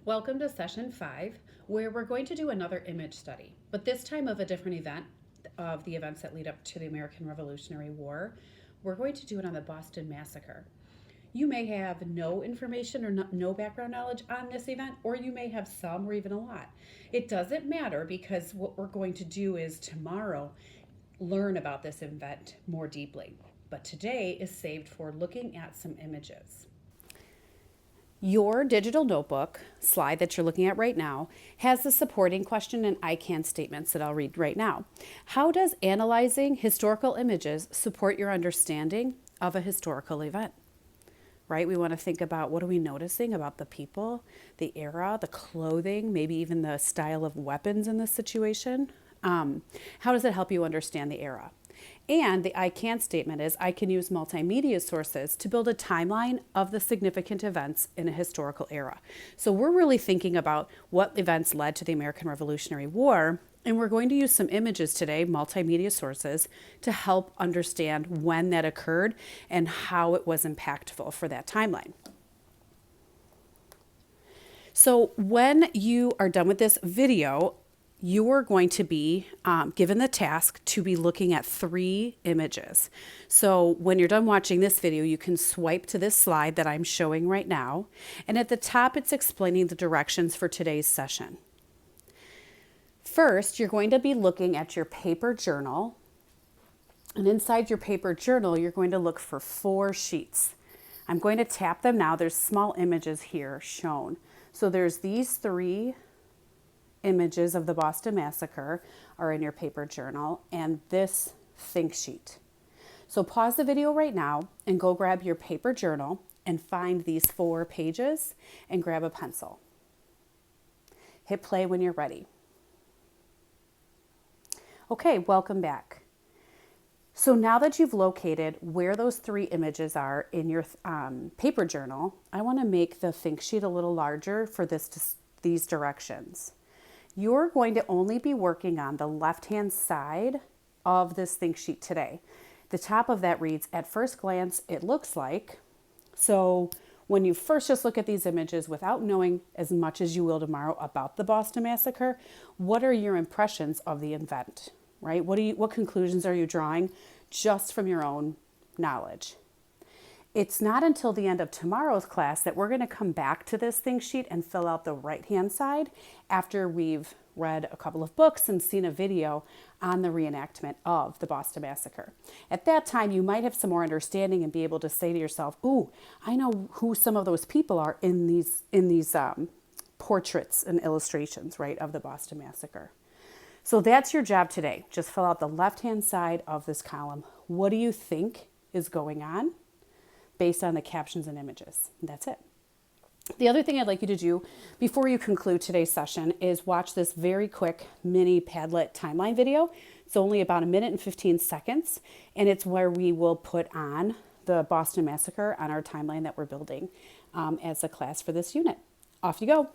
Welcome to session 5, where we're going to do another image study, but this time of a different event of the events that lead up to the American Revolutionary War. We're going to do it on the Boston Massacre. You may have no information or no background knowledge on this event, or you may have some or even a lot. It doesn't matter because what we're going to do is tomorrow learn about this event more deeply. But today is saved for looking at some images. Your digital notebook slide that you're looking at right now has the supporting question and I can statements that I'll read right now. How does analyzing historical images support your understanding of a historical event? Right? We want to think about what are we noticing about the people, the era, the clothing, maybe even the style of weapons in this situation. How does it help you understand the era? And the I can statement is I can use multimedia sources to build a timeline of the significant events in a historical era. So we're really thinking about what events led to the American Revolutionary War, and we're going to use some images today, multimedia sources, to help understand when that occurred and how it was impactful for that timeline. So when you are done with this video, you're going to be given the task to be looking at 3 images. So when you're done watching this video, you can swipe to this slide that I'm showing right now. And at the top, it's explaining the directions for today's session. First, you're going to be looking at your paper journal. And inside your paper journal, you're going to look for 4 sheets. I'm going to tap them now. There's small images here shown. So there's these 3 images of the Boston Massacre are in your paper journal and this think sheet. So pause the video right now and go grab your paper journal and find these 4 pages and grab a pencil. Hit play when you're ready. Okay, welcome back. So now that you've located where those 3 images are in your paper journal, I want to make the think sheet a little larger for these directions. You're going to only be working on the left-hand side of this think sheet today. The top of that reads, at first glance, it looks like. So when you first just look at these images without knowing as much as you will tomorrow about the Boston Massacre, what are your impressions of the event, right? What conclusions are you drawing just from your own knowledge? It's not until the end of tomorrow's class that we're going to come back to this think sheet and fill out the right-hand side after we've read a couple of books and seen a video on the reenactment of the Boston Massacre. At that time, you might have some more understanding and be able to say to yourself, ooh, I know who some of those people are in these portraits and illustrations, right, of the Boston Massacre. So that's your job today. Just fill out the left-hand side of this column. What do you think is going on based on the captions and images? That's it. The other thing I'd like you to do before you conclude today's session is watch this very quick mini Padlet timeline video. It's only about 1 minute and 15 seconds, and it's where we will put on the Boston Massacre on our timeline that we're building as a class for this unit. Off you go.